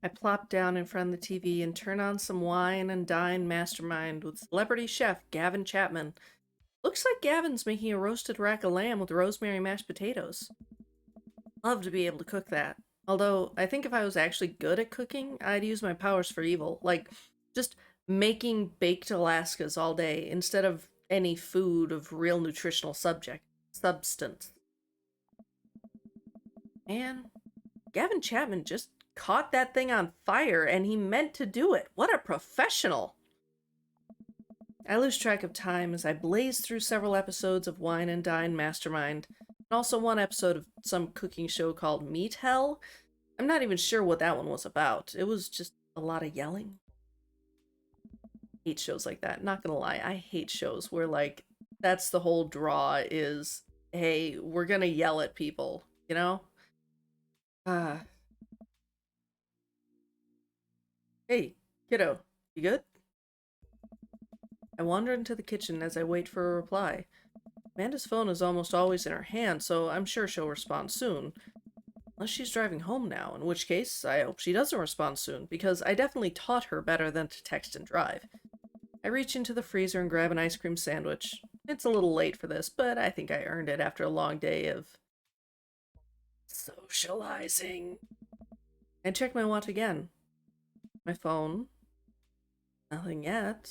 I plop down in front of the TV and turn on some wine and dine mastermind with celebrity chef Gavin Chapman. Looks like Gavin's making a roasted rack of lamb with rosemary mashed potatoes. Love to be able to cook that. Although, I think if I was actually good at cooking, I'd use my powers for evil. Like, just making baked Alaskas all day instead of any food of real nutritional substance. Man, Gavin Chapman just caught that thing on fire and he meant to do it. What a professional! I lose track of time as I blaze through several episodes of Wine and Dine Mastermind, and also one episode of some cooking show called Meat Hell. I'm not even sure what that one was about. It was just a lot of yelling. Hate shows like that. Not gonna lie, I hate shows where, like, that's the whole draw is, hey, we're gonna yell at people, you know? Ah. Hey, kiddo, you good? I wander into the kitchen as I wait for a reply. Amanda's phone is almost always in her hand, so I'm sure she'll respond soon. Unless she's driving home now, in which case I hope she doesn't respond soon, because I definitely taught her better than to text and drive. I reach into the freezer and grab an ice cream sandwich. It's a little late for this, but I think I earned it after a long day of socializing. I check my watch again. My phone. Nothing yet.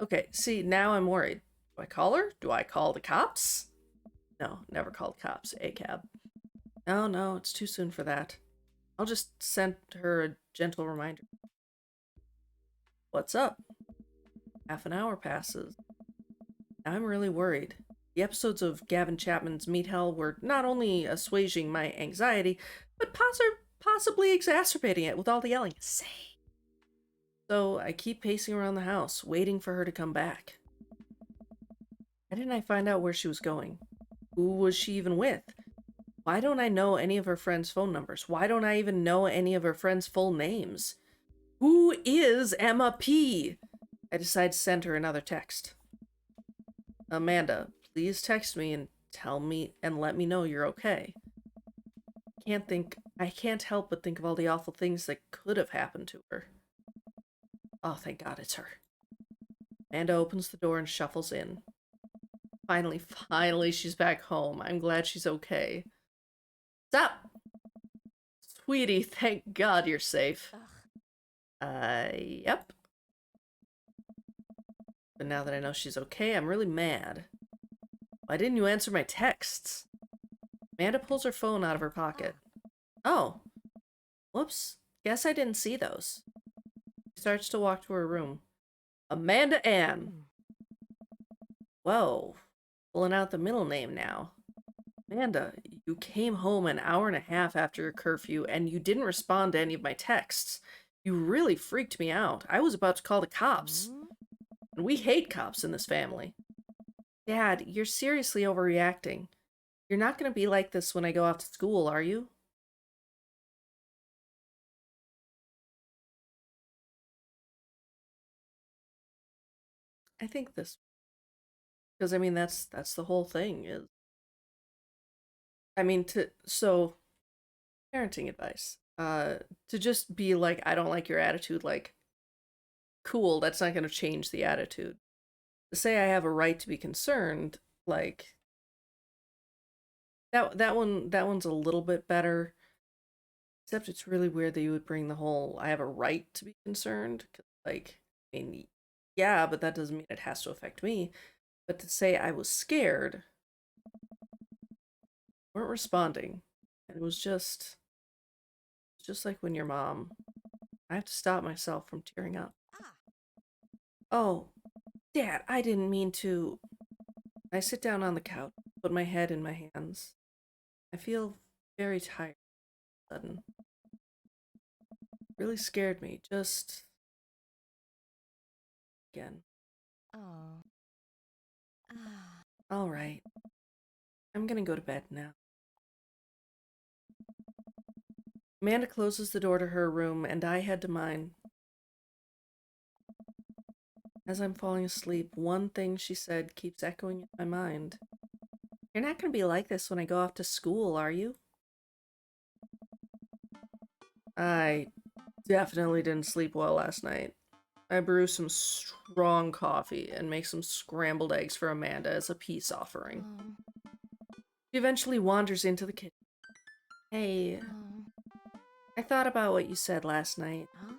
Okay, see, now I'm worried. Do I call her? Do I call the cops? No, never called cops. A cab. No, no, it's too soon for that. I'll just send her a gentle reminder. What's up? Half an hour passes. I'm really worried. The episodes of Gavin Chapman's Meat Hell were not only assuaging my anxiety, but possibly exacerbating it with all the yelling. Say. So I keep pacing around the house, waiting for her to come back. Why didn't I find out where she was going? Who was she even with? Why don't I know any of her friends' phone numbers? Why don't I even know any of her friends' full names? Who is Emma P? I decide to send her another text. Amanda, please text me and tell me and let me know you're okay. I can't help but think of all the awful things that could have happened to her. Oh, thank God it's her. Amanda opens the door and shuffles in. Finally, she's back home. I'm glad she's okay. Stop! Sweetie, thank God you're safe. Yep. But now that I know she's okay, I'm really mad. Why didn't you answer my texts? Amanda pulls her phone out of her pocket. Oh. Whoops. Guess I didn't see those. She starts to walk to her room. Amanda Ann. Whoa. Pulling out the middle name now. Amanda, you came home an hour and a half after your curfew and you didn't respond to any of my texts. You really freaked me out. I was about to call the cops. And we hate cops in this family. Dad, you're seriously overreacting. You're not going to be like this when I go off to school, are you? I think this, because I mean that's the whole thing is. I mean so parenting advice. To just be like, I don't like your attitude, like, cool, that's not going to change the attitude. To say I have a right to be concerned, like, that one's a little bit better. Except it's really weird that you would bring the whole I have a right to be concerned. Like, I mean, yeah, but that doesn't mean it has to affect me. But to say I was scared, weren't responding. And it was just like when your mom. I have to stop myself from tearing up. Oh, Dad, I didn't mean to. I sit down on the couch, put my head in my hands. I feel very tired. Sudden. Really scared me. Just again. Oh. Ah. All right. I'm gonna go to bed now. Amanda closes the door to her room, and I head to mine. As I'm falling asleep, one thing she said keeps echoing in my mind. You're not going to be like this when I go off to school, are you? I definitely didn't sleep well last night. I brew some strong coffee and make some scrambled eggs for Amanda as a peace offering. Oh. She eventually wanders into the kitchen. Hey, Oh. I thought about what you said last night. Huh?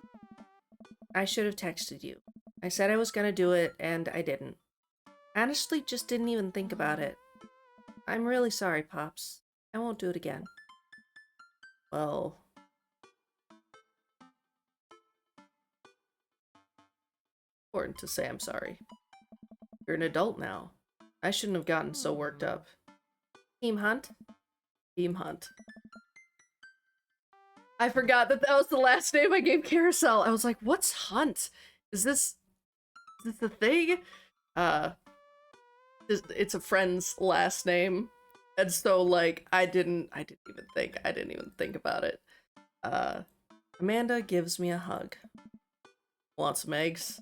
I should have texted you. I said I was gonna do it, and I didn't. Honestly, just didn't even think about Oh. it. I'm really sorry, Pops. I won't do it again. Well, important to say I'm sorry. You're an adult now. I shouldn't have gotten so worked Hmm. up. Team Hunt? Team Hunt. I forgot that that was the last name I gave Carousel. I was like, what's Hunt? Is this the thing? Uh, it's a friend's last name. And so, like, I didn't even think about it. Uh, Amanda gives me a hug. Want some eggs?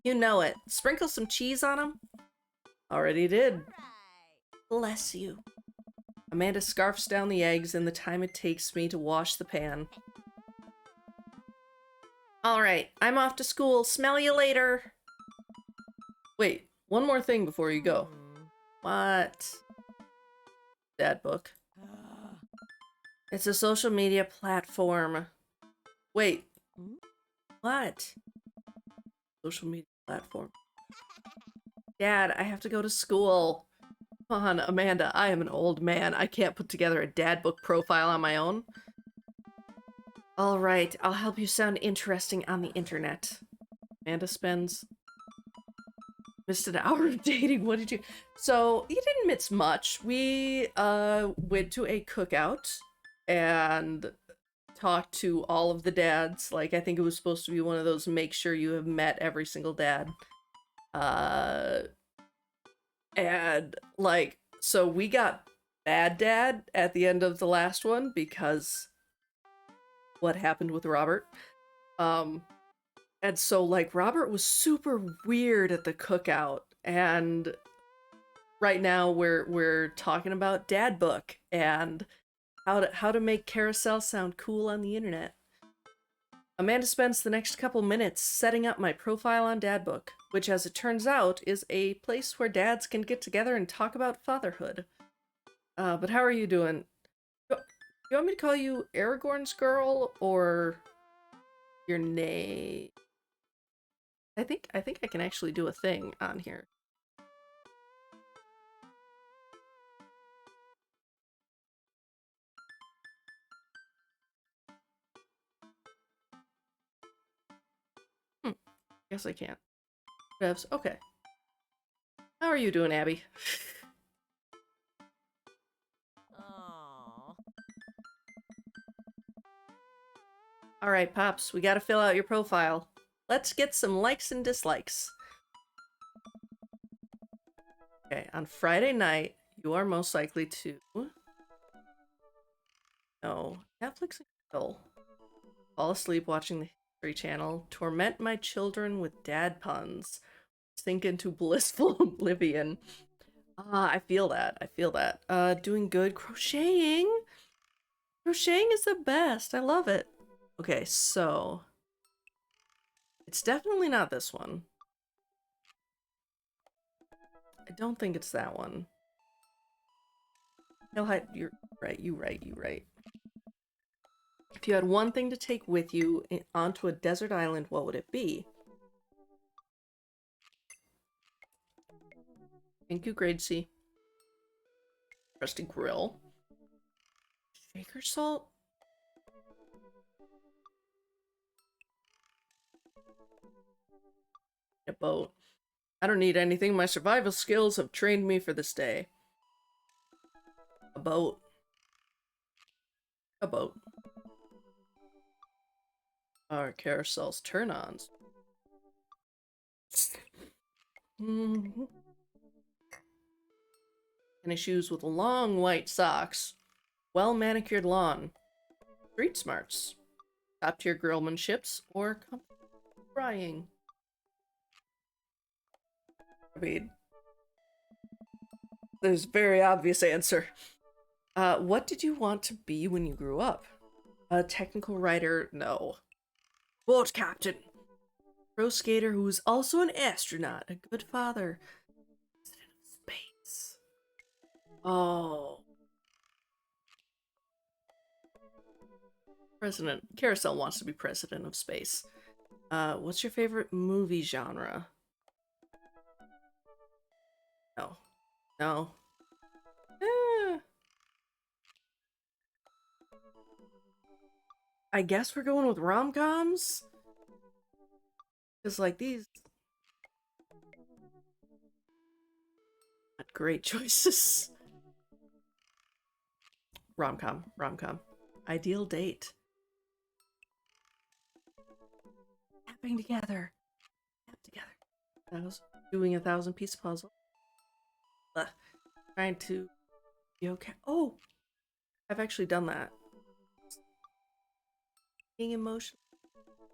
You know it. Sprinkle some cheese on them? Already did. Bless you. Amanda scarfs down the eggs in the time it takes me to wash the pan. Alright, I'm off to school. Smell you later. Wait, one more thing before you go. What? Dad book. It's a social media platform. Wait, what? Social media platform. Dad, I have to go to school. Come on, Amanda, I am an old man. I can't put together a dad book profile on my own. Alright, I'll help you sound interesting on the internet. Amanda missed an hour of dating. What did you... So, you didn't miss much. We, went to a cookout and talked to all of the dads. Like, I think it was supposed to be one of those make sure you have met every single dad. Uh, and, like, so we got bad dad at the end of the last one because what happened with Robert. Um, and so, like, Robert was super weird at the cookout, and right now we're talking about dad book and how to make carousel sound cool on the internet. Amanda spends the next couple minutes setting up my profile on Dadbook, which, as it turns out, is a place where dads can get together and talk about fatherhood. But how are you doing? You want me to call you Aragorn's girl or your name? I think I can actually do a thing on here. Hmm, guess I can't. Devs, okay. How are you doing, Abby? Oh. Alright, Pops, we gotta fill out your profile. Let's get some likes and dislikes. Okay, on Friday night, you are most likely to... No, Netflix and chill. Fall asleep watching the History Channel. Torment my children with dad puns. Sink into blissful oblivion. Ah, I feel that. I feel that. Doing good. Crocheting? Crocheting is the best. I love it. Okay, so... It's definitely not this one. I don't think it's that one. You're right, you right. If you had one thing to take with you onto a desert island, what would it be? Thank you, Grade C. Rusty grill. Shaker salt? A boat. I don't need anything. My survival skills have trained me for this day. A boat. A boat. Our carousel's turn-ons. Tennis shoes with long white socks. Well-manicured lawn. Street smarts. Top-tier grillmanships or frying. I mean, there's a very obvious answer. What did you want to be when you grew up? A technical writer? No. Boat captain. Pro skater who is also an astronaut. A good father. President of space. Oh. President. Carousel wants to be president of space. What's your favorite movie genre? No. No. Eh, I guess we're going with rom-coms? Because, like, these... Not great choices. Rom-com. Rom-com. Ideal date. Tapping together. Tap together. I was doing a 1,000-piece puzzle. Trying to... be okay. Oh! I've actually done that. Being emotional.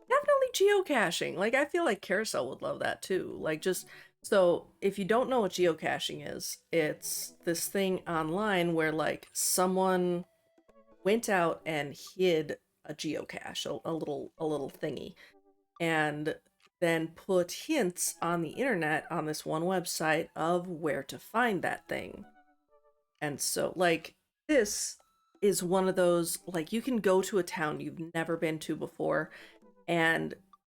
Definitely geocaching. Like, I feel like Carousel would love that too. Like, just so if you don't know what geocaching is, it's this thing online where like someone went out and hid a geocache, a little thingy, and then put hints on the internet on this one website of where to find that thing. And so like this is one of those, like, you can go to a town you've never been to before and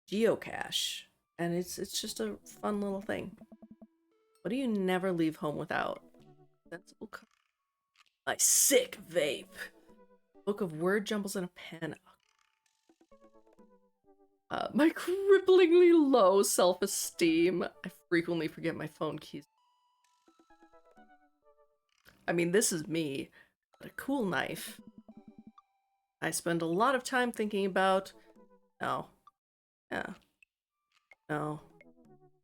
geocache, and it's just a fun little thing. What do you never leave home without? Sensible my sick vape. Book of word jumbles and a pen. My cripplingly low self-esteem. I frequently forget my phone keys. I mean, this is me, but a cool knife. I spend a lot of time thinking about... No. Yeah. No.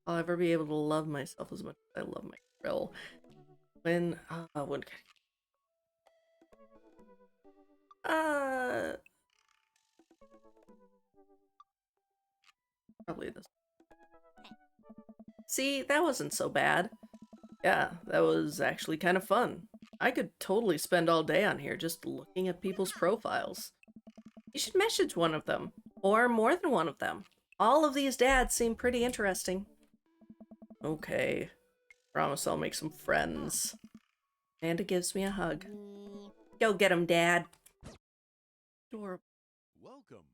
I'll ever be able to love myself as much as I love my grill. When uh, probably this. See, that wasn't so bad. Yeah, that was actually kind of fun. I could totally spend all day on here just looking at people's profiles. You should message one of them, or more than one of them. All of these dads seem pretty interesting. Okay, promise I'll make some friends. Amanda gives me a hug. Go get him, Dad. Adorable. Welcome.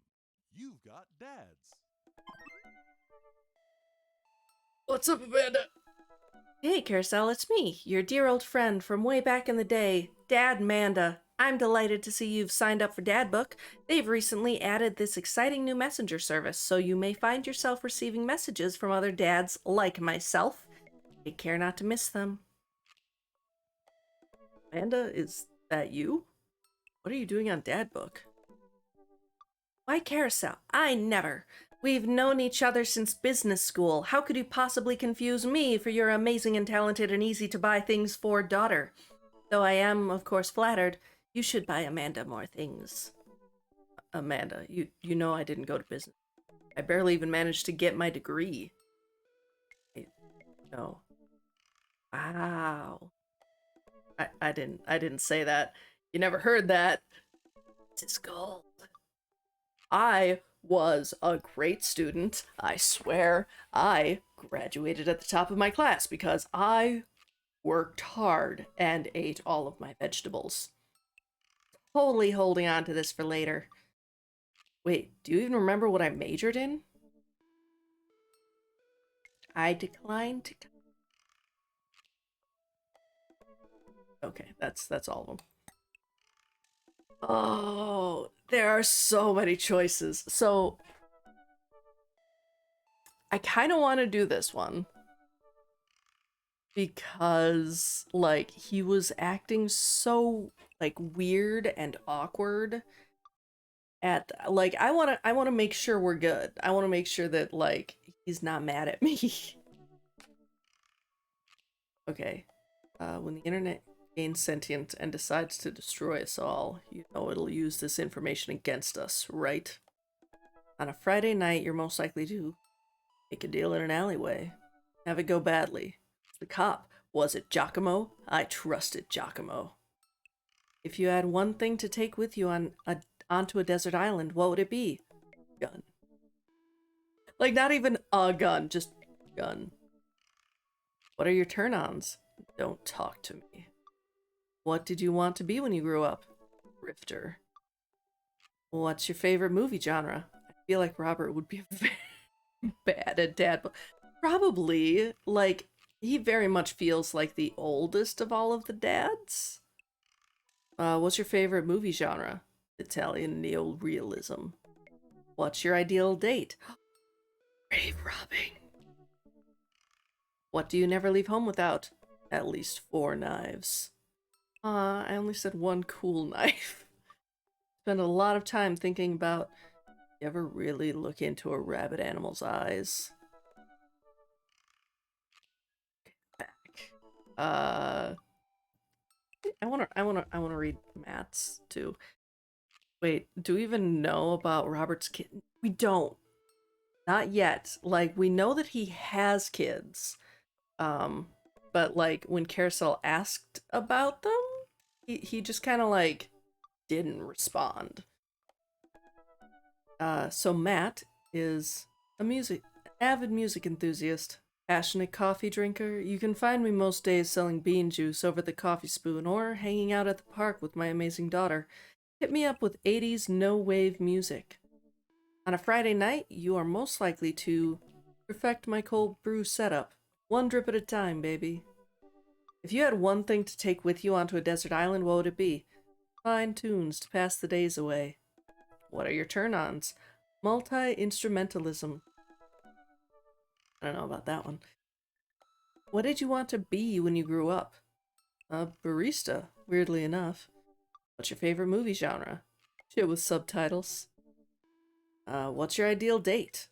You've got dads. What's up, Amanda? Hey, Carousel, it's me, your dear old friend from way back in the day, Dad Manda. I'm delighted to see you've signed up for Dad Book. They've recently added this exciting new messenger service, so you may find yourself receiving messages from other dads like myself. Take care not to miss them. Amanda, is that you? What are you doing on Dad Book? Why, Carousel? I never. We've known each other since business school. How could you possibly confuse me for your amazing and talented and easy to buy things for daughter? Though I am, of course, flattered, you should buy Amanda more things. Amanda, you know I didn't go to business. I barely even managed to get my degree. No. Wow. I didn't say that. You never heard that. This is gold. I was a great student. I swear I graduated at the top of my class because I worked hard and ate all of my vegetables. Totally holding on to this for later. Wait, do you even remember what I majored in? I declined to... Okay, that's all of them. Oh, there are so many choices. So, I kind of want to do this one. Because, like, he was acting so, like, weird and awkward at, like, I want to make sure we're good. I want to make sure that, like, he's not mad at me. Okay. When the internet gains sentience and decides to destroy us all, you know it'll use this information against us, right? On a Friday night, you're most likely to make a deal in an alleyway. Have it go badly. The cop. Was it Giacomo? I trusted Giacomo. If you had one thing to take with you on onto a desert island, what would it be? Gun. Like, not even a gun, just gun. What are your turn-ons? Don't talk to me. What did you want to be when you grew up? Grifter. What's your favorite movie genre? I feel like Robert would be very bad at dad, but probably, like, he very much feels like the oldest of all of the dads. What's your favorite movie genre? Italian neorealism. What's your ideal date? Grave robbing. What do you never leave home without? At least 4 knives. I only said 1 cool knife. Spend a lot of time thinking about, you ever really look into a rabid animal's eyes? Back. I wanna read Matt's too. Wait, do we even know about Robert's kid? We don't. Not yet. Like, we know that he has kids. But like when Carousel asked about them, he just kind of like didn't respond. So Matt is avid music enthusiast, passionate coffee drinker. You can find me most days selling bean juice over the coffee spoon or hanging out at the park with my amazing daughter. Hit me up with 80s no-wave music. On a Friday night, you are most likely to perfect my cold brew setup. 1 drip at a time, baby. If you had one thing to take with you onto a desert island, what would it be? Fine tunes to pass the days away. What are your turn-ons? Multi-instrumentalism. I don't know about that one. What did you want to be when you grew up? A barista, weirdly enough. What's your favorite movie genre? Shit with subtitles. What's your ideal date?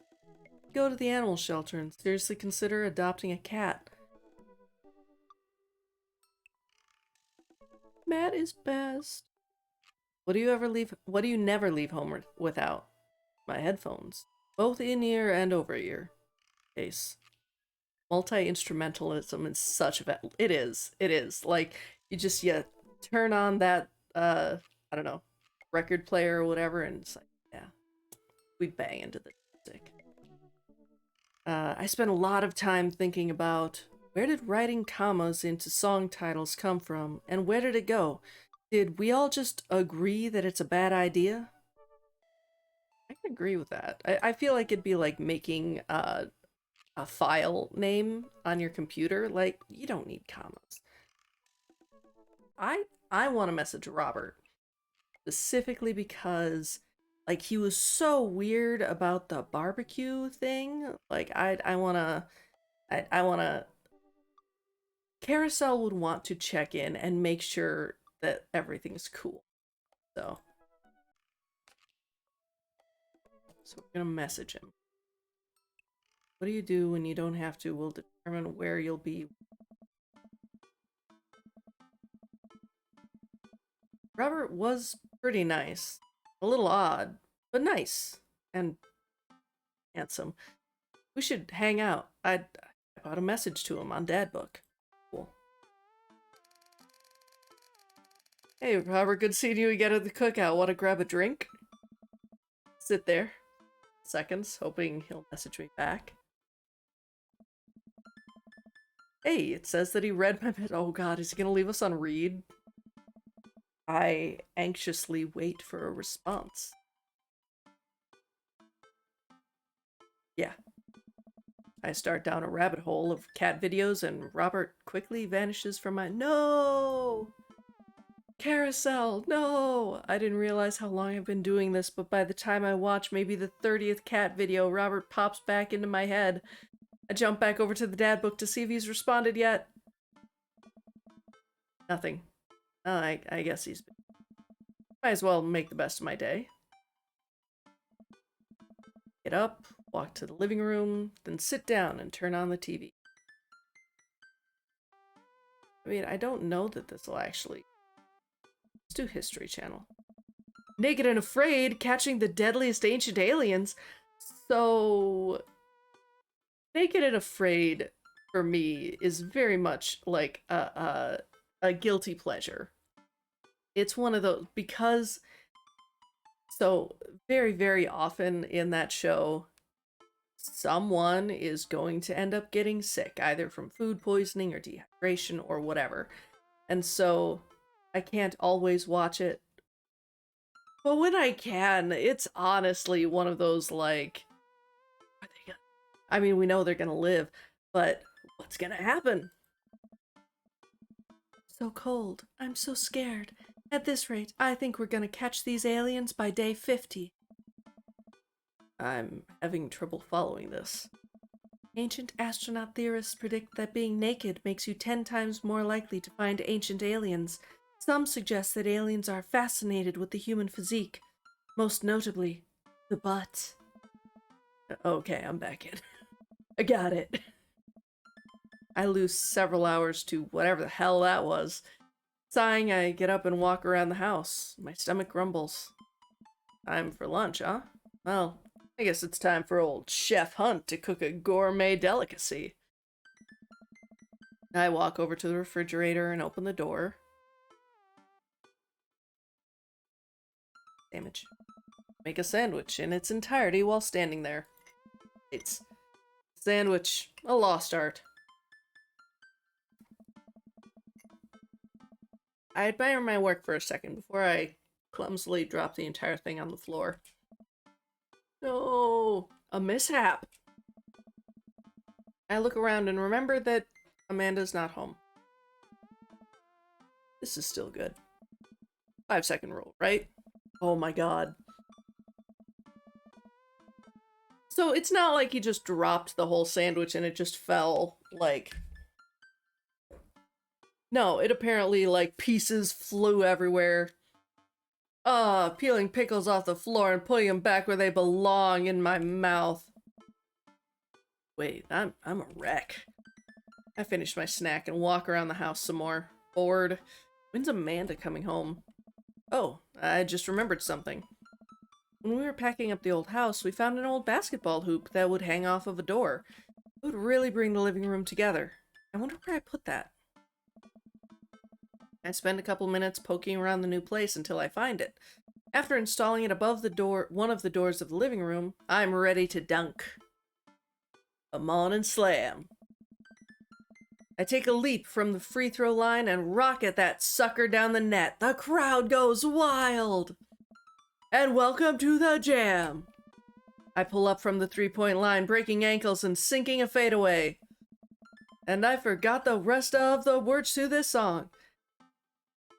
Go to the animal shelter and seriously consider adopting a cat. Matt is best. What do you never leave home without? My headphones. Both in-ear and over-ear. Case. Multi-instrumentalism is such a it is. It is. Like, you turn on that, I don't know, record player or whatever, and it's like, yeah, we bang into the music. I spent a lot of time thinking about, where did writing commas into song titles come from, and where did it go? Did we all just agree that it's a bad idea? I can agree with that. I feel like it'd be like making a file name on your computer. Like, you don't need commas. I want to message Robert specifically because, like, he was so weird about the barbecue thing. Like, I wanna Carousel would want to check in and make sure that everything's cool. So we're gonna message him. What do you do when you don't have to? We'll determine where you'll be. Robert was pretty nice. A little odd, but nice. And handsome. We should hang out. I bought a message to him on Dadbook. Cool. Hey, Robert, good seeing you again at the cookout. Want to grab a drink? Sit there. Seconds, hoping he'll message me back. Hey, it says that he read my bit. Oh god, is he gonna leave us on read? I anxiously wait for a response. Yeah. I start down a rabbit hole of cat videos and Robert quickly vanishes from my— No! Carousel, no! I didn't realize how long I've been doing this, but by the time I watch maybe the 30th cat video, Robert pops back into my head. I jump back over to the dad book to see if he's responded yet. Nothing. Oh, I guess he's— Might as well make the best of my day. Get up, walk to the living room, then sit down and turn on the TV. I mean, I don't know that this will actually— Let's do History Channel. Naked and Afraid, catching the deadliest ancient aliens. So, Naked and Afraid, for me, is very much like a guilty pleasure. It's one of those, because So, very, very often in that show, someone is going to end up getting sick, either from food poisoning or dehydration or whatever. And so, I can't always watch it. But when I can, it's honestly one of those like, are they gonna, I mean, we know they're gonna live, but what's gonna happen? So cold. I'm so scared. At this rate, I think we're gonna catch these aliens by day 50. I'm having trouble following this. Ancient astronaut theorists predict that being naked makes you 10 times more likely to find ancient aliens. Some suggest that aliens are fascinated with the human physique, most notably, the butt. Okay, I'm back in. I got it. I lose several hours to whatever the hell that was. Sighing, I get up and walk around the house. My stomach grumbles. Time for lunch, huh? Well, I guess it's time for old Chef Hunt to cook a gourmet delicacy. I walk over to the refrigerator and open the door. Sandwich. Make a sandwich in its entirety while standing there. It's sandwich, a lost art. I admire my work for a second before I clumsily drop the entire thing on the floor. No, a mishap. I look around and remember that Amanda's not home. This is still good. 5-second rule, right? Oh my god. So it's not like he just dropped the whole sandwich and it just fell, like... No, it apparently, like, pieces flew everywhere. Peeling pickles off the floor and putting them back where they belong in my mouth. Wait, I'm a wreck. I finish my snack and walk around the house some more. Bored. When's Amanda coming home? Oh, I just remembered something. When we were packing up the old house, we found an old basketball hoop that would hang off of a door. It would really bring the living room together. I wonder where I put that. I spend a couple minutes poking around the new place until I find it. After installing it above the door, one of the doors of the living room, I'm ready to dunk. Come on and slam. I take a leap from the free throw line and rocket that sucker down the net. The crowd goes wild. And welcome to the jam. I pull up from the three-point line, breaking ankles and sinking a fadeaway. And I forgot the rest of the words to this song.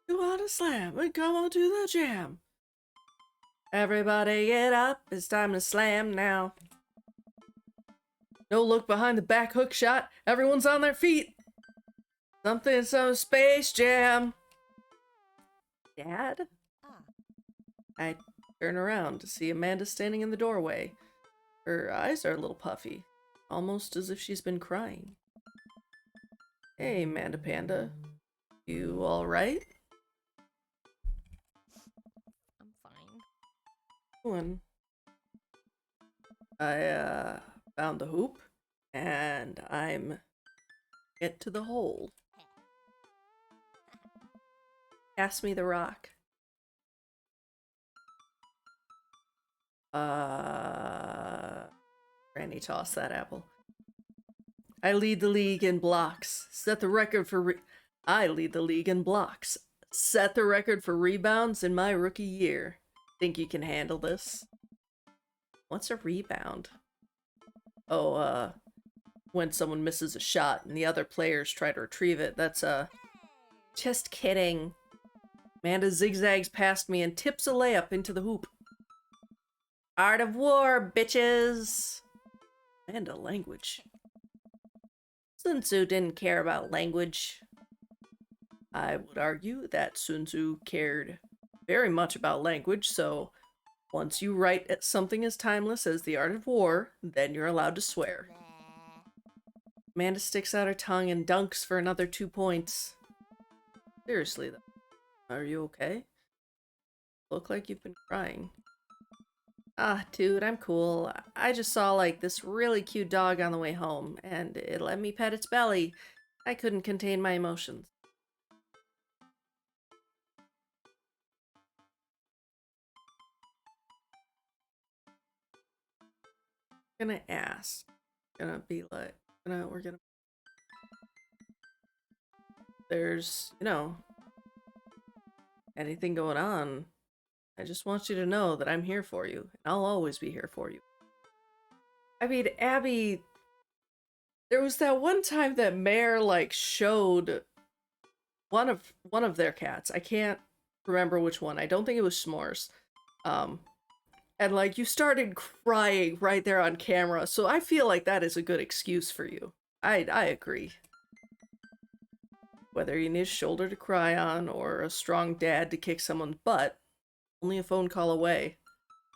You wanna slam and come on to the jam. Everybody get up, it's time to slam now. No look behind the back hook shot, everyone's on their feet. Something, some Space Jam. Dad? Ah. I turn around to see Amanda standing in the doorway. Her eyes are a little puffy, almost as if she's been crying. Hey, Amanda Panda. You alright? I'm fine. When I found the hoop, and I'm get to the hole. Pass me the rock. Granny tossed that apple. I lead the league in blocks. Set the record for I lead the league in blocks. Set the record for rebounds in my rookie year. Think you can handle this? What's a rebound? Oh, when someone misses a shot and the other players try to retrieve it. That's, just kidding. Amanda zigzags past me and tips a layup into the hoop. Art of war, bitches! Amanda, language. Sun Tzu didn't care about language. I would argue that Sun Tzu cared very much about language, so once you write something as timeless as the art of war, then you're allowed to swear. Amanda sticks out her tongue and dunks for another 2 points. Seriously, though. Are you okay? Look like you've been crying. Ah, dude, I'm cool. I just saw, like, this really cute dog on the way home, and it let me pet its belly. I couldn't contain my emotions. gonna ask. Gonna be like, we're gonna. There's, anything going on. I just want you to know that I'm here for you, and I'll always be here for you. I mean, Abby, there was that one time that Mare like showed one of their cats. I can't remember which one. I don't think it was S'mores. And like you started crying right there on camera, so I feel like that is a good excuse for you. I agree. Whether you need a shoulder to cry on or a strong dad to kick someone's butt, only a phone call away.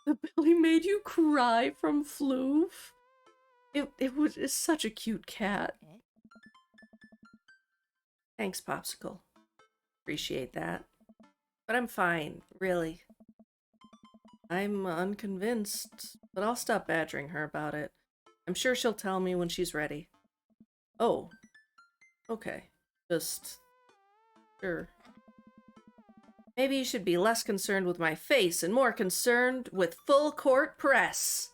The Billy made you cry from Floof? It's such a cute cat. Thanks, Popsicle. Appreciate that. But I'm fine, really. I'm unconvinced, but I'll stop badgering her about it. I'm sure she'll tell me when she's ready. Oh. Okay. Just... sure. Maybe you should be less concerned with my face and more concerned with full court press.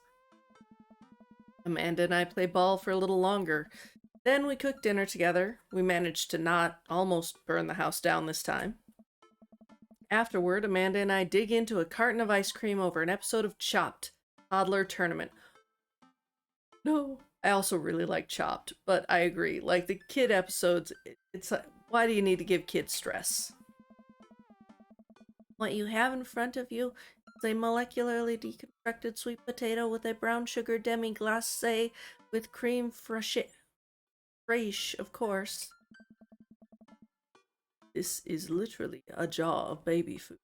Amanda and I play ball for a little longer. Then we cook dinner together. We managed to not almost burn the house down this time. Afterward, Amanda and I dig into a carton of ice cream over an episode of Chopped, Toddler Tournament. No, I also really like Chopped, but I agree. Like, the kid episodes, it's like, why do you need to give kids stress? What you have in front of you is a molecularly deconstructed sweet potato with a brown sugar demi-glace with cream fraiche, of course. This is literally a jar of baby food.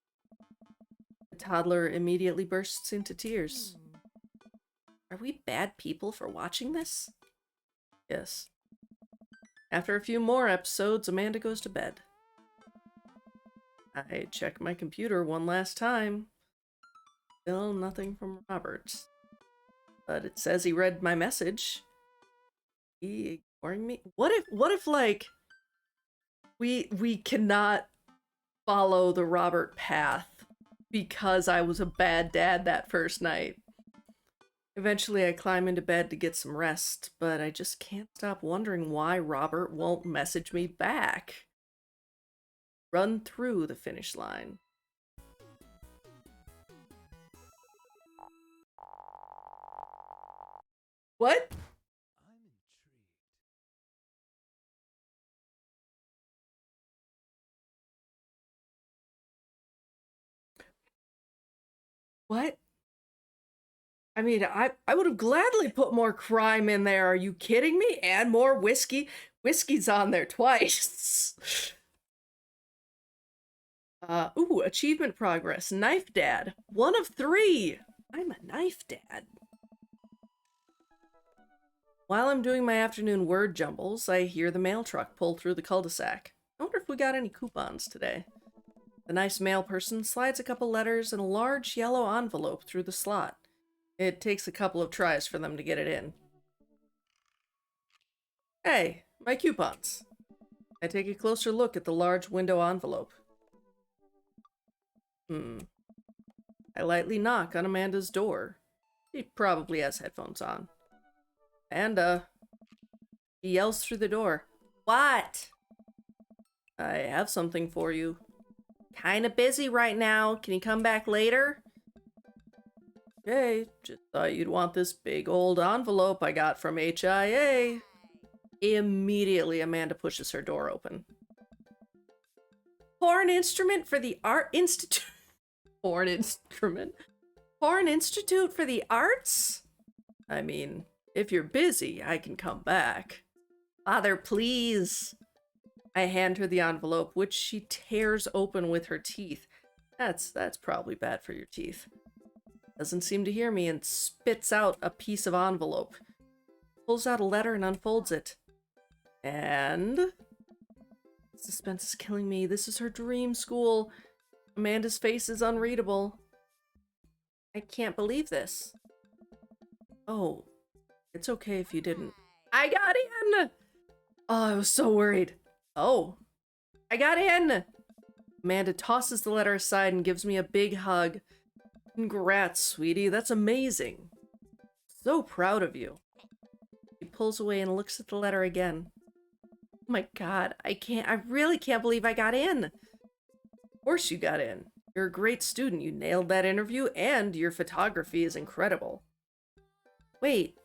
The toddler immediately bursts into tears. Are we bad people for watching this? Yes. After a few more episodes, Amanda goes to bed. I check my computer one last time. Still nothing from Robert. But it says he read my message. He ignoring me? What if like we cannot follow the Robert path because I was a bad dad that first night? Eventually I climb into bed to get some rest, but I just can't stop wondering why Robert won't message me back. Run through the finish line. What? I'm intrigued. What? I mean, I would have gladly put more crime in there. Are you kidding me? And more whiskey. Whiskey's on there twice. Ooh, achievement progress. Knife dad. 1 of 3. I'm a knife dad. While I'm doing my afternoon word jumbles, I hear the mail truck pull through the cul-de-sac. I wonder if we got any coupons today. The nice mail person slides a couple letters and a large yellow envelope through the slot. It takes a couple of tries for them to get it in. Hey, my coupons. I take a closer look at the large window envelope. I lightly knock on Amanda's door. She probably has headphones on. Amanda. He yells through the door. What? I have something for you. Kinda busy right now. Can you come back later? Okay, just thought you'd want this big old envelope I got from HIA. Immediately, Amanda pushes her door open. Horn instrument for the Art Institute. Horn instrument. Horn Institute for the Arts? I mean, if you're busy, I can come back. Father, please. I hand her the envelope, which she tears open with her teeth. That's probably bad for your teeth. Doesn't seem to hear me and spits out a piece of envelope. Pulls out a letter and unfolds it. And... suspense is killing me. This is her dream school. Amanda's face is unreadable. I can't believe this. Oh, it's okay if you didn't. I got in! Oh, I was so worried. Oh, I got in! Amanda tosses the letter aside and gives me a big hug. Congrats, sweetie. That's amazing. So proud of you. He pulls away and looks at the letter again. Oh my god, I really can't believe I got in. Of course you got in. You're a great student. You nailed that interview, and your photography is incredible. Wait,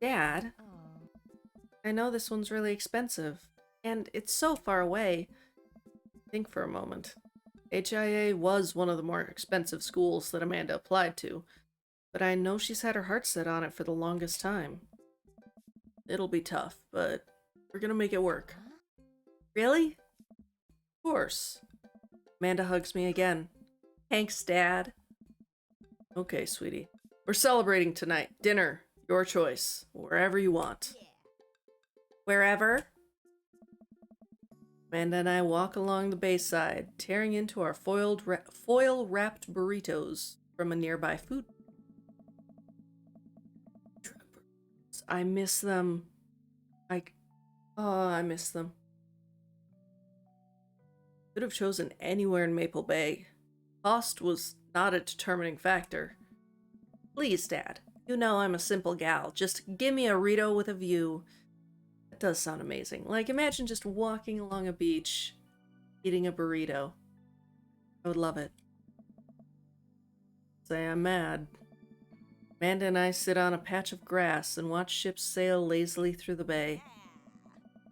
Dad, Oh. I know this one's really expensive, and it's so far away. Think for a moment. HIA was one of the more expensive schools that Amanda applied to, but I know she's had her heart set on it for the longest time. It'll be tough, but we're gonna make it work. Huh? Really? Of course. Amanda hugs me again. Thanks, Dad. Okay, sweetie. We're celebrating tonight. Dinner. Your choice. Wherever you want. Wherever? Amanda and I walk along the bayside, tearing into our foil-wrapped burritos from a nearby food. I miss them. I miss them. Could have chosen anywhere in Maple Bay. Cost was not a determining factor. Please, Dad. You know I'm a simple gal. Just give me a Rito with a view. That does sound amazing. Like, imagine just walking along a beach, eating a burrito. I would love it. Say I'm mad. Amanda and I sit on a patch of grass and watch ships sail lazily through the bay.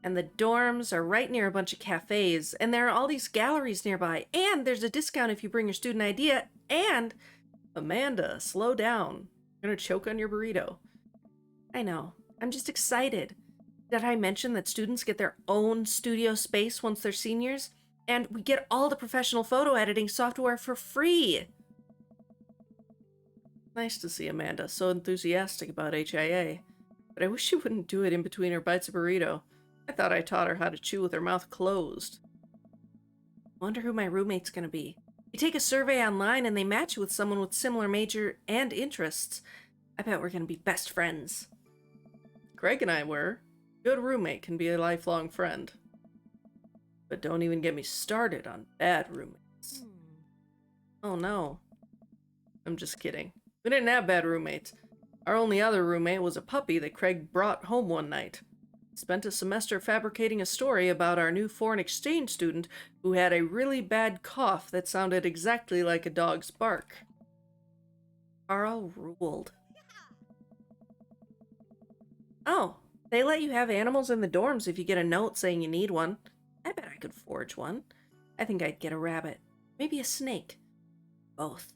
And the dorms are right near a bunch of cafes, and there are all these galleries nearby, and there's a discount if you bring your student ID, and... Amanda, slow down. You're gonna choke on your burrito. I know. I'm just excited. Did I mention that students get their own studio space once they're seniors? And we get all the professional photo editing software for free! Nice to see Amanda so enthusiastic about HIA, but I wish she wouldn't do it in between her bites of burrito. I thought I taught her how to chew with her mouth closed. Wonder who my roommate's gonna be. You take a survey online and they match you with someone with similar major and interests. I bet we're gonna be best friends. Greg and I were. Good roommate can be a lifelong friend. But don't even get me started on bad roommates. Oh no. I'm just kidding. We didn't have bad roommates. Our only other roommate was a puppy that Craig brought home one night. Spent a semester fabricating a story about our new foreign exchange student who had a really bad cough that sounded exactly like a dog's bark. Carl ruled. Oh, they let you have animals in the dorms if you get a note saying you need one. I bet I could forge one. I think I'd get a rabbit. Maybe a snake. Both.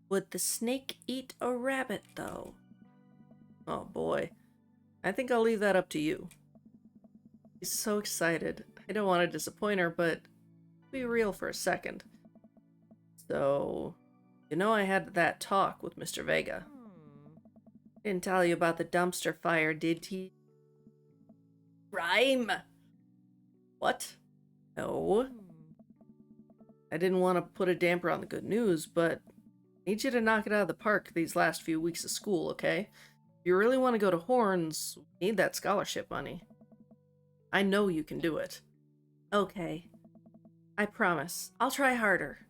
Would the snake eat a rabbit, though? Oh boy. I think I'll leave that up to you. She's so excited. I don't want to disappoint her, but be real for a second. So, you know I had that talk with Mr. Vega. Didn't tell you about the dumpster fire, did he? Rhyme! What? No. I didn't want to put a damper on the good news, but I need you to knock it out of the park these last few weeks of school, okay? If you really want to go to Horns, we need that scholarship money. I know you can do it. Okay. I promise. I'll try harder.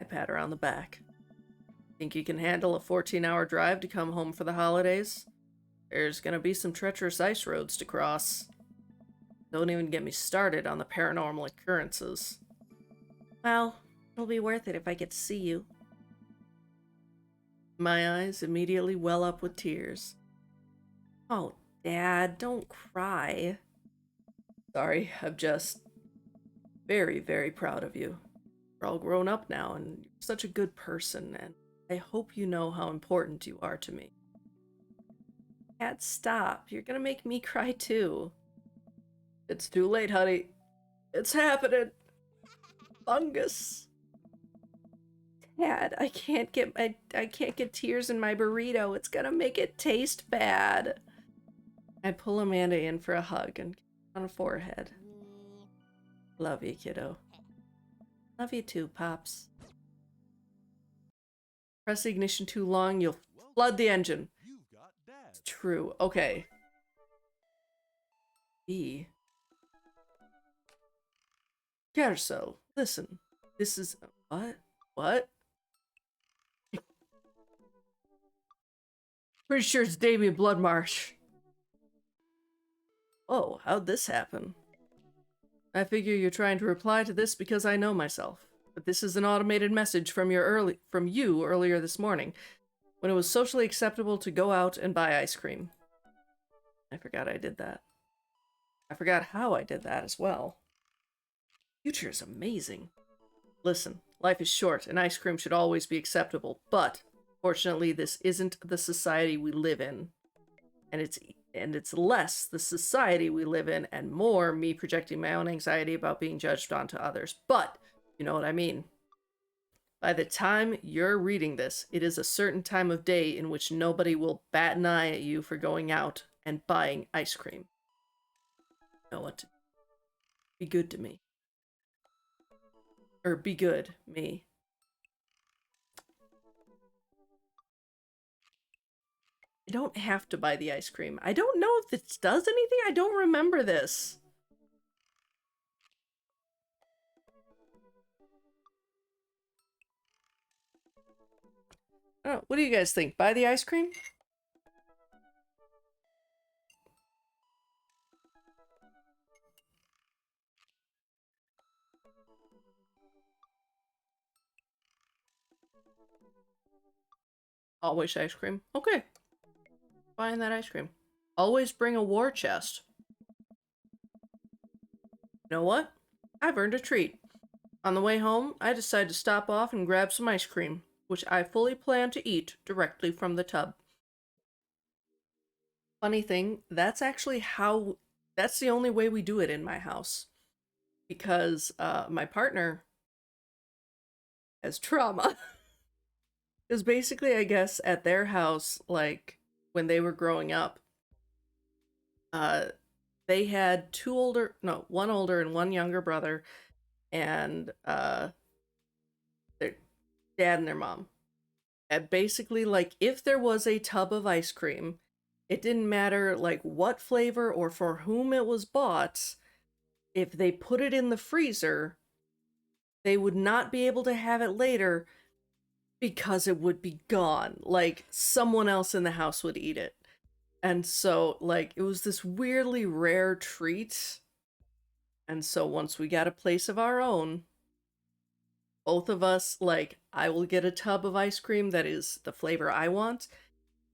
I pat her on the back. Think you can handle a 14-hour drive to come home for the holidays? There's gonna be some treacherous ice roads to cross. Don't even get me started on the paranormal occurrences. Well, it'll be worth it if I get to see you. My eyes immediately well up with tears. Oh, Dad, don't cry. Sorry, I'm just very, very proud of you. We're all grown up now, and you're such a good person, and I hope you know how important you are to me. Dad, stop. You're gonna make me cry too. It's too late, honey. It's happening. Fungus. Dad, I can't get tears in my burrito. It's gonna make it taste bad. I pull Amanda in for a hug and kiss her on the forehead. Love you, kiddo. Love you too, Pops. Press the ignition too long, you'll flood the engine. You've got Dad. It's true. Okay. B. Gerso, listen. This is... What? What? Pretty sure it's Damien Bloodmarsh. Oh, how'd this happen? I figure you're trying to reply to this because I know myself. But this is an automated message from you earlier this morning, when it was socially acceptable to go out and buy ice cream. I forgot I did that. I forgot how I did that as well. Future is amazing. Listen, life is short and ice cream should always be acceptable, but fortunately this isn't the society we live in. And it's less the society we live in and more me projecting my own anxiety about being judged onto others. But you know what I mean. By the time you're reading this, it is a certain time of day in which nobody will bat an eye at you for going out and buying ice cream. You know what to be good to me. Or be good, me. I don't have to buy the ice cream. I don't know if this does anything. I don't remember this. Oh, what do you guys think? Buy the ice cream? Always ice cream. Okay. Buying that ice cream. Always bring a war chest. You know what? I've earned a treat. On the way home, I decided to stop off and grab some ice cream, which I fully plan to eat directly from the tub. Funny thing, that's the only way we do it in my house. Because my partner has trauma. Because basically, I guess, at their house, like, when they were growing up, uh, they had one older and one younger brother, and their dad and their mom. And basically, like, if there was a tub of ice cream, it didn't matter, like, what flavor or for whom it was bought, if they put it in the freezer, they would not be able to have it later because it would be gone. Like, someone else in the house would eat it. And so, like, it was this weirdly rare treat. And so once we got a place of our own, both of us, like, I will get a tub of ice cream that is the flavor I want.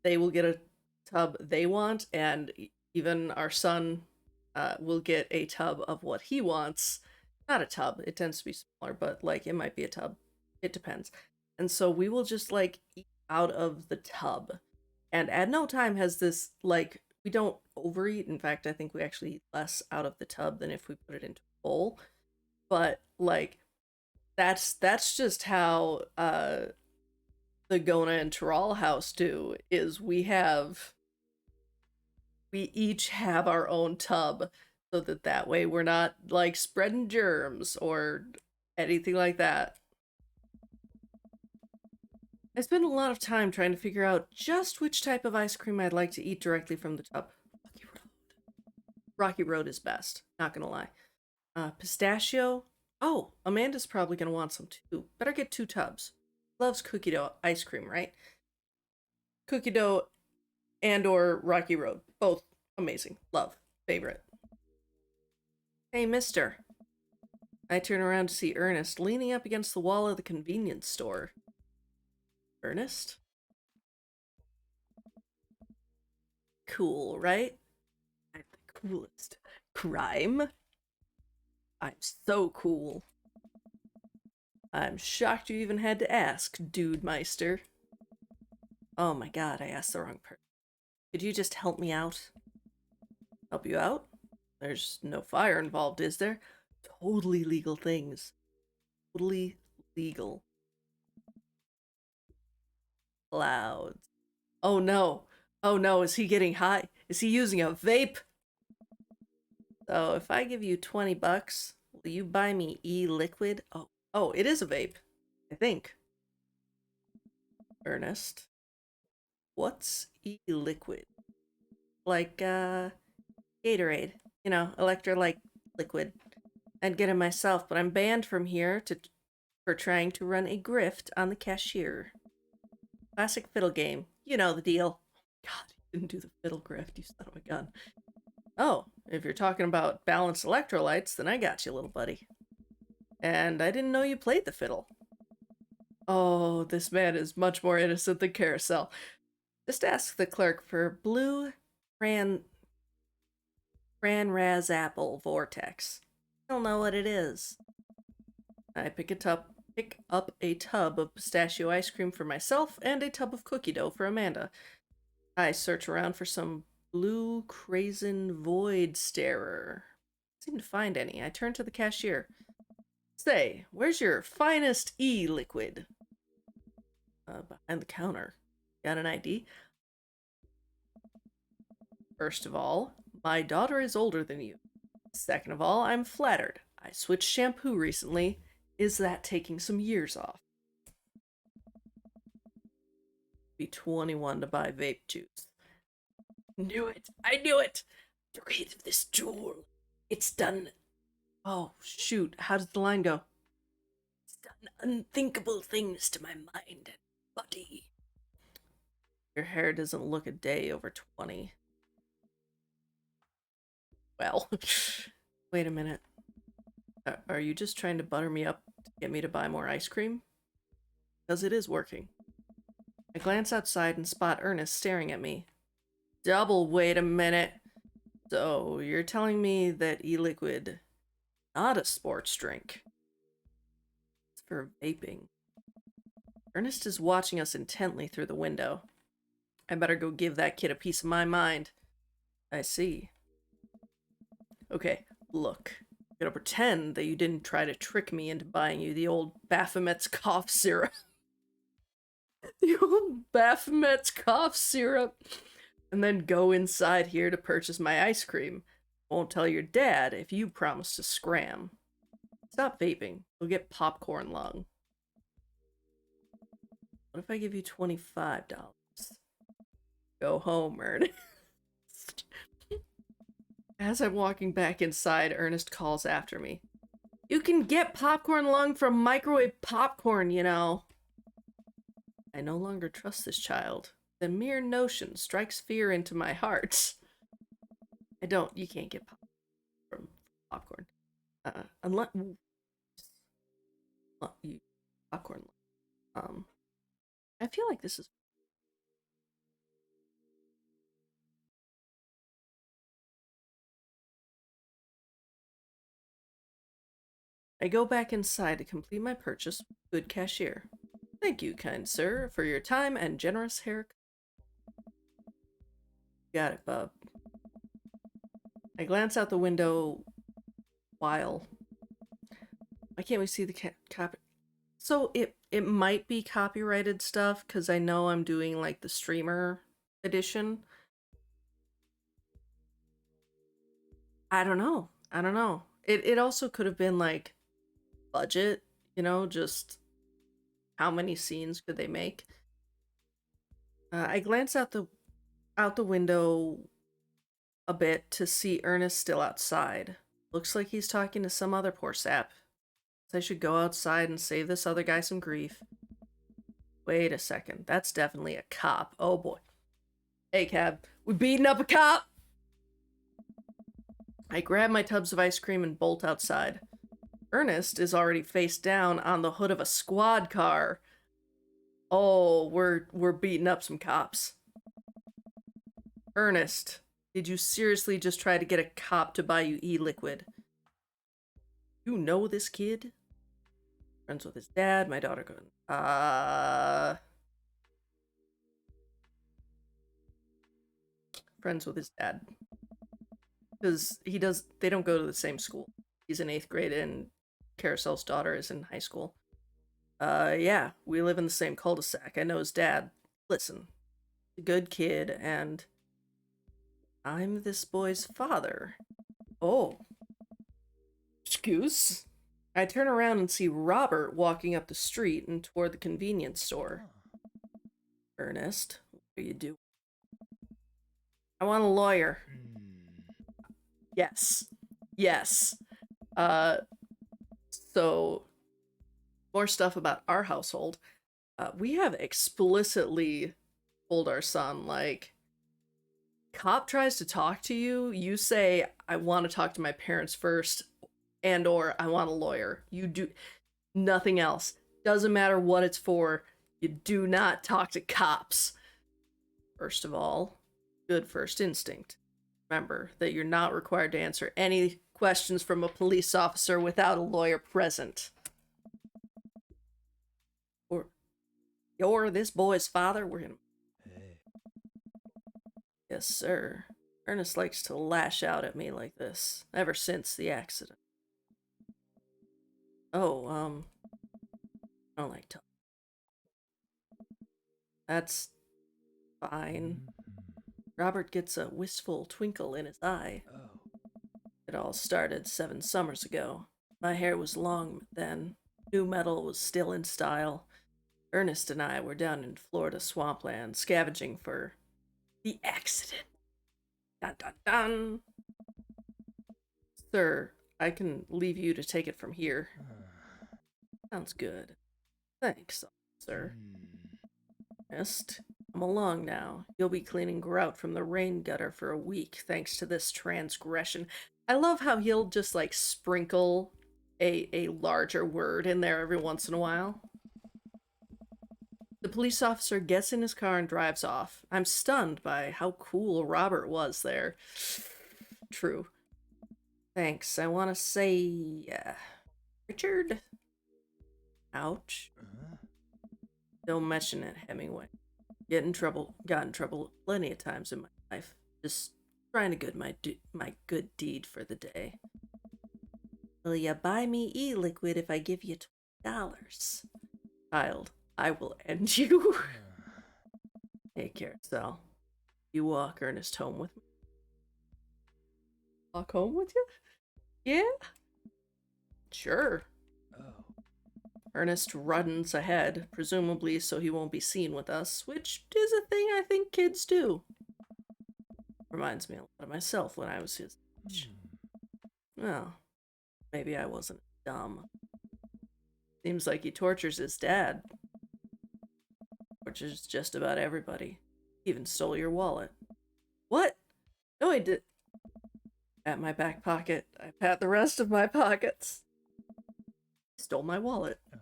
They will get a tub they want, and even our son will get a tub of what he wants. Not a tub, it tends to be smaller, but, like, it might be a tub. It depends. And so we will just, like, eat out of the tub. And at no time has this, like, we don't overeat. In fact, I think we actually eat less out of the tub than if we put it into a bowl. But, like, that's just how the Gona and Terral house do, is we each have our own tub, so that way we're not, like, spreading germs or anything like that. I spend a lot of time trying to figure out just which type of ice cream I'd like to eat directly from the tub. Rocky Road is best, not gonna lie. Pistachio? Oh, Amanda's probably gonna want some too. Better get 2 tubs. Loves cookie dough ice cream, right? Cookie dough and or Rocky Road. Both amazing. Love. Favorite. Hey, mister. I turn around to see Ernest leaning up against the wall of the convenience store. Ernest? Cool, right? I'm the coolest. Crime? I'm so cool. I'm shocked you even had to ask, Dude Meister. Oh my god, I asked the wrong person. Could you just help me out? Help you out? There's no fire involved, is there? Totally legal things. Totally legal. Clouds. Oh no. Oh no, is he getting high? Is he using a vape? So if I give you 20 bucks, will you buy me e-liquid? Oh, it is a vape. I think. Ernest. What's e-liquid? Like, Gatorade. You know, electrolyte liquid. I'd get it myself, but I'm banned from here for trying to run a grift on the cashier. Classic fiddle game. You know the deal. God, you didn't do the fiddle grift, you son of a gun. Oh, if you're talking about balanced electrolytes, then I got you, little buddy. And I didn't know you played the fiddle. Oh, this man is much more innocent than Carousel. Just ask the clerk for blue Raz apple vortex. He'll know what it is. I pick up a tub of pistachio ice cream for myself and a tub of cookie dough for Amanda. I search around for some blue Crazen Void Starer. Seem to find any. I turn to the cashier. Say, where's your finest e-liquid? Behind the counter. Got an ID? First of all, my daughter is older than you. Second of all, I'm flattered. I switched shampoo recently. Is that taking some years off? Be 21 to buy vape juice. Knew it! I knew it! The rate of this jewel. It's done. Oh, shoot. How does the line go? It's done unthinkable things to my mind and body. Your hair doesn't look a day over 20. Well, wait a minute. Are you just trying to butter me up to get me to buy more ice cream? Because it is working. I glance outside and spot Ernest staring at me. Double, wait a minute. So, you're telling me that e-liquid, not a sports drink. It's for vaping. Ernest is watching us intently through the window. I better go give that kid a piece of my mind. I see. Okay, look. I'm gonna pretend that you didn't try to trick me into buying you the old Baphomet's cough syrup. The old Baphomet's cough syrup. And then go inside here to purchase my ice cream. Won't tell your dad if you promise to scram. Stop vaping. You'll get popcorn lung. What if I give you $25? Go home, Ernest. As I'm walking back inside, Ernest calls after me. You can get popcorn lung from microwave popcorn, you know. I no longer trust this child. The mere notion strikes fear into my heart. You can't get from popcorn. Unless you popcorn. I feel like this is. I go back inside to complete my purchase. Good cashier. Thank you, kind sir, for your time and generous haircut. Got it, bub. I glance out the window while. Why can't we see the copy? So it might be copyrighted stuff because I know I'm doing like the streamer edition. I don't know. I don't know. It also could have been like budget, you know, just how many scenes could they make? I glance out the window a bit to see Ernest still outside. Looks like he's talking to some other poor sap. I should go outside and save this other guy some grief. Wait a second. That's definitely a cop. Oh boy. Hey, cab. We beating up a cop? I grab my tubs of ice cream and bolt outside. Ernest is already face down on the hood of a squad car. Oh, we're beating up some cops. Ernest, did you seriously just try to get a cop to buy you e-liquid? You know this kid? Friends with his dad, my daughter going, friends with his dad. Because they don't go to the same school. He's in 8th grade and Caracel's daughter is in high school. Yeah, we live in the same cul-de-sac. I know his dad. Listen, a good kid, and I'm this boy's father. Oh. Excuse? I turn around and see Robert walking up the street and toward the convenience store. Ernest, what do you do? I want a lawyer. Yes. Yes. So, more stuff about our household. We have explicitly told our son, like, cop tries to talk to you, you say, I want to talk to my parents first, and or I want a lawyer. You do nothing else. Doesn't matter what it's for. You do not talk to cops. First of all, good first instinct. Remember that you're not required to answer any questions from a police officer without a lawyer present. Or you're this boy's father? We're gonna... Hey. Yes, sir. Ernest likes to lash out at me like this, ever since the accident. Oh, I don't like talking. That's fine. Robert gets a wistful twinkle in his eye. Oh. It all started 7 summers ago. My hair was long then. New metal was still in style. Ernest and I were down in Florida swampland scavenging for the accident. Dun dun dun. Sir, I can leave you to take it from here. Sounds good. Thanks, sir. Ernest, come along now. You'll be cleaning grout from the rain gutter for a week thanks to this transgression. I love how he'll just like sprinkle a larger word in there every once in a while. The police officer gets in his car and drives off. I'm stunned by how cool Robert was there. True. Thanks. I want to say, Richard? Ouch. Don't mention it, Hemingway. Got in trouble plenty of times in my life. Just trying to good my good deed for the day. Will ya buy me e-liquid if I give you $20? Child, I will end you. Hey, Carousel. You walk Ernest home with me? Walk home with you? Yeah? Sure. Oh. Ernest runs ahead, presumably so he won't be seen with us, which is a thing I think kids do. Reminds me a lot of myself when I was his age. Well, maybe I wasn't dumb. Seems like he tortures his dad. Tortures just about everybody. Even stole your wallet. What? No, I did. At my back pocket. I pat the rest of my pockets. Stole my wallet. Oh.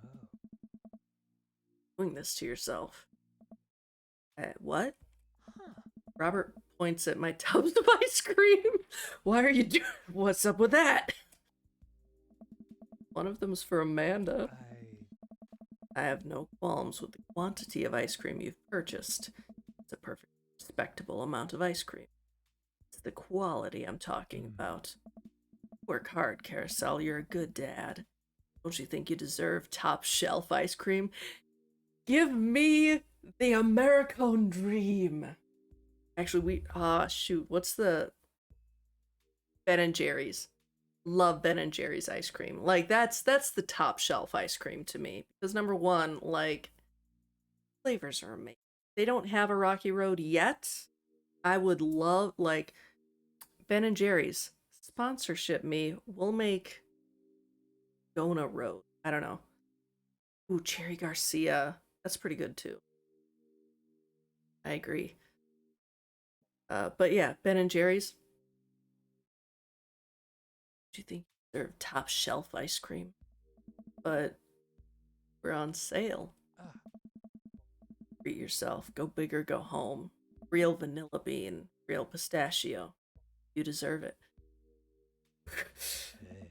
Doing this to yourself. What? Robert points at my tubs of ice cream. Why are you doing? What's up with that? One of them's for Amanda. I have no qualms with the quantity of ice cream you've purchased. It's a perfect, respectable amount of ice cream. It's the quality I'm talking about. Work hard, Carousel. You're a good dad. Don't you think you deserve top shelf ice cream? Give me the American dream. Actually, shoot, what's the Ben and Jerry's? Love Ben and Jerry's ice cream. Like that's the top shelf ice cream to me because number one, like flavors are amazing. They don't have a Rocky Road yet. I would love like Ben and Jerry's sponsorship me. We'll make Donut Road. I don't know. Ooh, Cherry Garcia. That's pretty good too. I agree. But yeah, Ben and Jerry's. Do you think they're top shelf ice cream? But we're on sale. Treat yourself. Go big or go home. Real vanilla bean. Real pistachio. You deserve it. Hey.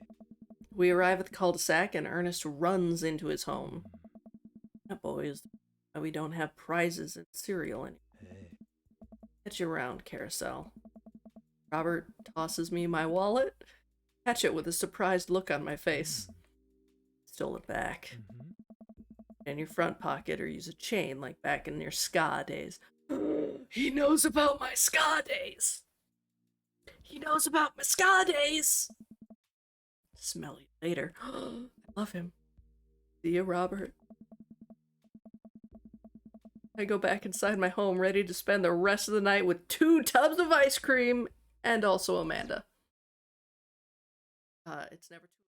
We arrive at the cul-de-sac and Ernest runs into his home. That boys, we don't have prizes in cereal anymore. Hey. Catch you around, Carousel. Robert tosses me my wallet. Catch it with a surprised look on my face. Stole it back. In your front pocket or use a chain like back in your ska days. He knows about my ska days. He knows about my ska days. Smell you later. I love him. See you, Robert. I go back inside my home ready to spend the rest of the night with 2 tubs of ice cream and also Amanda. It's never too